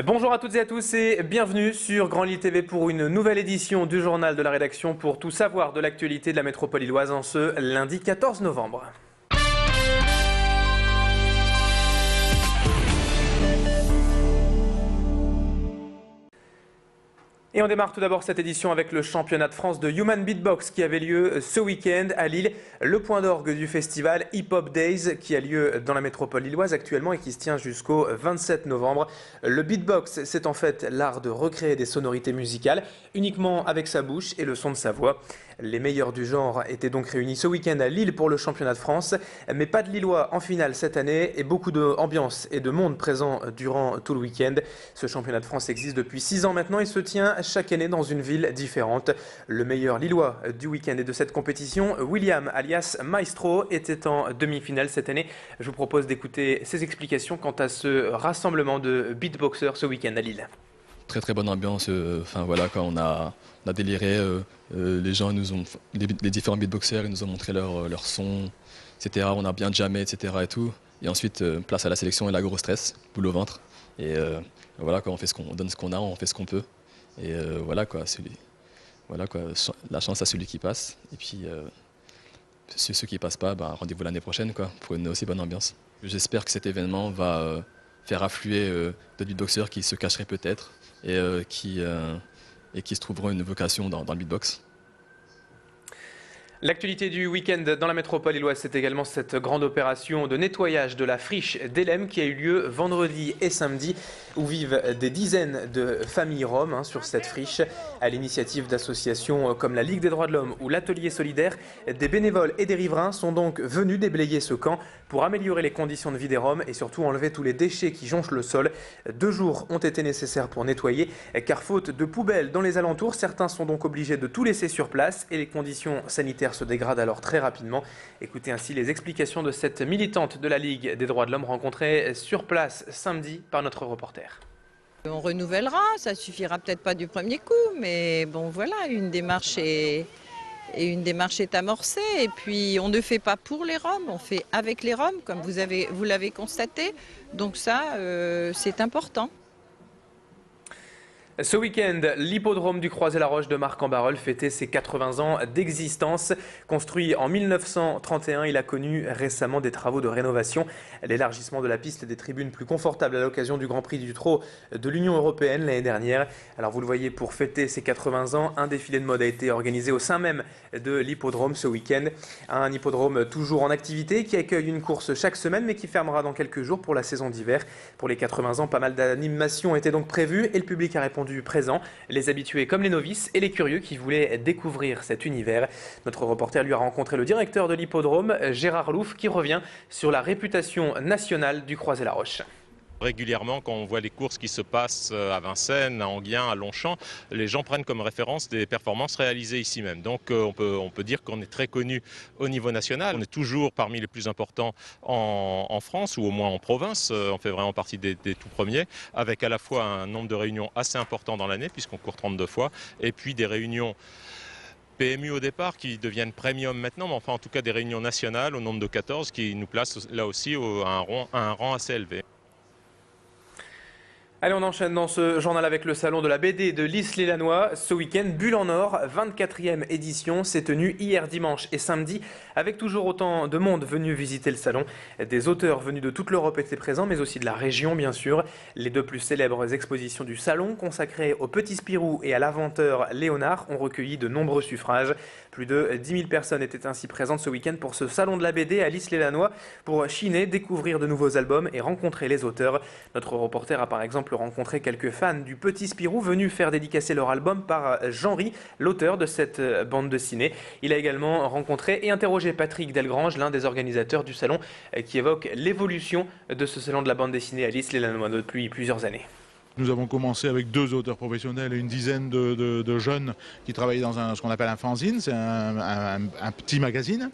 Bonjour à toutes et à tous et bienvenue sur Grand Lille TV pour une nouvelle édition du journal de la rédaction pour tout savoir de l'actualité de la métropole lilloise en ce lundi 14 novembre. Et on démarre tout d'abord cette édition avec le championnat de France de Human Beatbox qui avait lieu ce week-end à Lille. Le point d'orgue du festival Hip Hop Days qui a lieu dans la métropole lilloise actuellement et qui se tient jusqu'au 27 novembre. Le beatbox, c'est en fait l'art de recréer des sonorités musicales uniquement avec sa bouche et le son de sa voix. Les meilleurs du genre étaient donc réunis ce week-end à Lille pour le championnat de France, mais pas de Lillois en finale cette année et beaucoup d'ambiance et de monde présent durant tout le week-end. Ce championnat de France existe depuis 6 ans maintenant et se tient chaque année dans une ville différente. Le meilleur Lillois du week-end et de cette compétition, William alias Maestro, était en demi-finale cette année. Je vous propose d'écouter ses explications quant à ce rassemblement de beatboxers ce week-end à Lille. Très bonne ambiance, voilà, quand on a déliré, les gens les différents beatboxers ils nous ont montré leur son, etc. On a bien jammé, etc. et tout. Et ensuite, place à la sélection et la grosse stress, boule au ventre. Et voilà, quoi, on donne ce qu'on a, on fait ce qu'on peut. Et voilà quoi, la chance à celui qui passe. Et puis ceux qui passent pas, rendez-vous l'année prochaine quoi, pour une aussi bonne ambiance. J'espère que cet événement va faire affluer d'autres beatboxers qui se cacheraient peut-être et qui se trouveront une vocation dans le beatbox. L'actualité du week-end dans la métropole lilloise, c'est également cette grande opération de nettoyage de la friche d'Elem qui a eu lieu vendredi et samedi, où vivent des dizaines de familles roms sur cette friche. À l'initiative d'associations comme la Ligue des droits de l'homme ou l'Atelier solidaire, des bénévoles et des riverains sont donc venus déblayer ce camp pour améliorer les conditions de vie des roms et surtout enlever tous les déchets qui jonchent le sol. 2 jours ont été nécessaires pour nettoyer, car faute de poubelles dans les alentours, certains sont donc obligés de tout laisser sur place et les conditions sanitaires se dégradent alors très rapidement. Écoutez ainsi les explications de cette militante de la Ligue des droits de l'homme rencontrée sur place samedi par notre reporter. On renouvellera, ça suffira peut-être pas du premier coup, mais bon voilà, une démarche est amorcée. Et puis on ne fait pas pour les Roms, on fait avec les Roms, comme vous l'avez constaté. Donc ça, c'est important. Ce week-end, l'hippodrome du Croisé-la-Roche de Marcq-en-Barœul fêtait ses 80 ans d'existence. Construit en 1931, il a connu récemment des travaux de rénovation. L'élargissement de la piste et des tribunes plus confortables à l'occasion du Grand Prix du Trot de l'Union européenne l'année dernière. Alors vous le voyez, pour fêter ses 80 ans, un défilé de mode a été organisé au sein même de l'hippodrome ce week-end. Un hippodrome toujours en activité qui accueille une course chaque semaine mais qui fermera dans quelques jours pour la saison d'hiver. Pour les 80 ans, pas mal d'animations étaient donc prévues et le public a répondu présent, les habitués comme les novices et les curieux qui voulaient découvrir cet univers. Notre reporter lui a rencontré le directeur de l'hippodrome, Gérard Louf, qui revient sur la réputation nationale du Croisé-la-Roche. Régulièrement, quand on voit les courses qui se passent à Vincennes, à Enghien, à Longchamp, les gens prennent comme référence des performances réalisées ici même. Donc on peut dire qu'on est très connu au niveau national. On est toujours parmi les plus importants en France ou au moins en province. On fait vraiment partie des tout premiers, avec à la fois un nombre de réunions assez important dans l'année, puisqu'on court 32 fois, et puis des réunions PMU au départ qui deviennent premium maintenant, mais enfin en tout cas des réunions nationales au nombre de 14 qui nous placent là aussi à un rang assez élevé. Allez, on enchaîne dans ce journal avec le salon de la BD de l'Isle-et-Lannoy. Ce week-end, Bulle en Or, 24e édition, s'est tenue hier dimanche et samedi, avec toujours autant de monde venu visiter le salon. Des auteurs venus de toute l'Europe étaient présents, mais aussi de la région, bien sûr. Les 2 plus célèbres expositions du salon, consacrées au Petit Spirou et à l'inventeur Léonard, ont recueilli de nombreux suffrages. Plus de 10 000 personnes étaient ainsi présentes ce week-end pour ce salon de la BD à l'Isle-et-Lannoy, pour chiner, découvrir de nouveaux albums et rencontrer les auteurs. Notre reporter a par exemple rencontré quelques fans du Petit Spirou venus faire dédicacer leur album par Jean-Ry, l'auteur de cette bande dessinée. Il a également rencontré et interrogé Patrick Delgrange, l'un des organisateurs du salon, qui évoque l'évolution de ce salon de la bande dessinée à l'Isle-et-Lannoy depuis plusieurs années. Nous avons commencé avec 2 auteurs professionnels et une dizaine de jeunes qui travaillaient dans ce qu'on appelle un fanzine, c'est un petit magazine.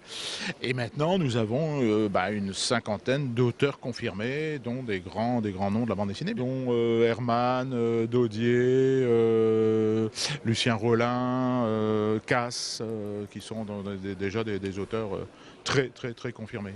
Et maintenant, nous avons une cinquantaine d'auteurs confirmés, dont des grands noms de la bande dessinée, dont Herman, Daudier, Lucien Rollin, Casse, qui sont déjà des auteurs très confirmés.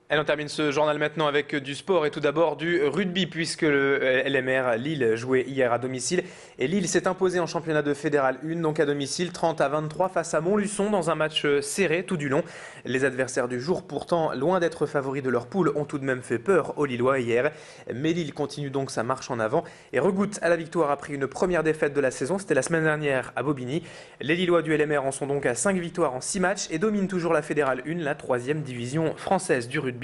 Et on termine ce journal maintenant avec du sport et tout d'abord du rugby puisque le LMR Lille jouait hier à domicile et Lille s'est imposé en championnat de Fédéral 1 donc à domicile 30-23 face à Montluçon dans un match serré tout du long. Les adversaires du jour pourtant loin d'être favoris de leur poule ont tout de même fait peur aux Lillois hier. Mais Lille continue donc sa marche en avant et regoute à la victoire après une première défaite de la saison, c'était la semaine dernière à Bobigny. Les Lillois du LMR en sont donc à 5 victoires en 6 matchs et dominent toujours la Fédéral 1, la 3e division française du rugby.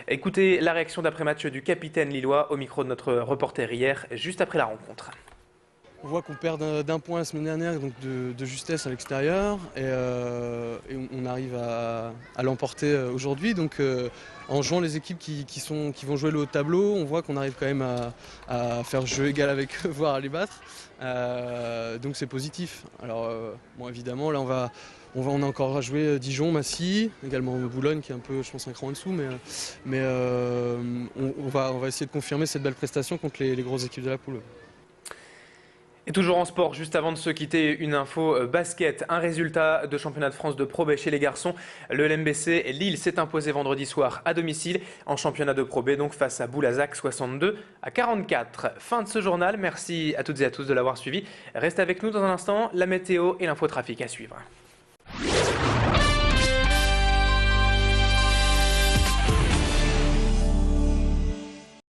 Écoutez la réaction d'après-match du capitaine lillois au micro de notre reporter hier, juste après la rencontre. On voit qu'on perd d'un point la semaine dernière, donc de justesse à l'extérieur, et on arrive à l'emporter aujourd'hui. Donc en jouant les équipes qui vont jouer le haut de tableau, on voit qu'on arrive quand même à faire jeu égal avec eux, voire à les battre. Donc c'est positif. Alors bon, évidemment, là on a encore à jouer Dijon, Massy, également Boulogne qui est un peu, je pense, un cran en dessous, mais on va essayer de confirmer cette belle prestation contre les grosses équipes de la poule. Et toujours en sport, juste avant de se quitter, une info basket. Un résultat de championnat de France de Pro B chez les garçons. Le LMBC Lille s'est imposé vendredi soir à domicile en championnat de Pro B, donc face à Boulazac 62-44. Fin de ce journal. Merci à toutes et à tous de l'avoir suivi. Restez avec nous dans un instant. La météo et l'infotrafic à suivre.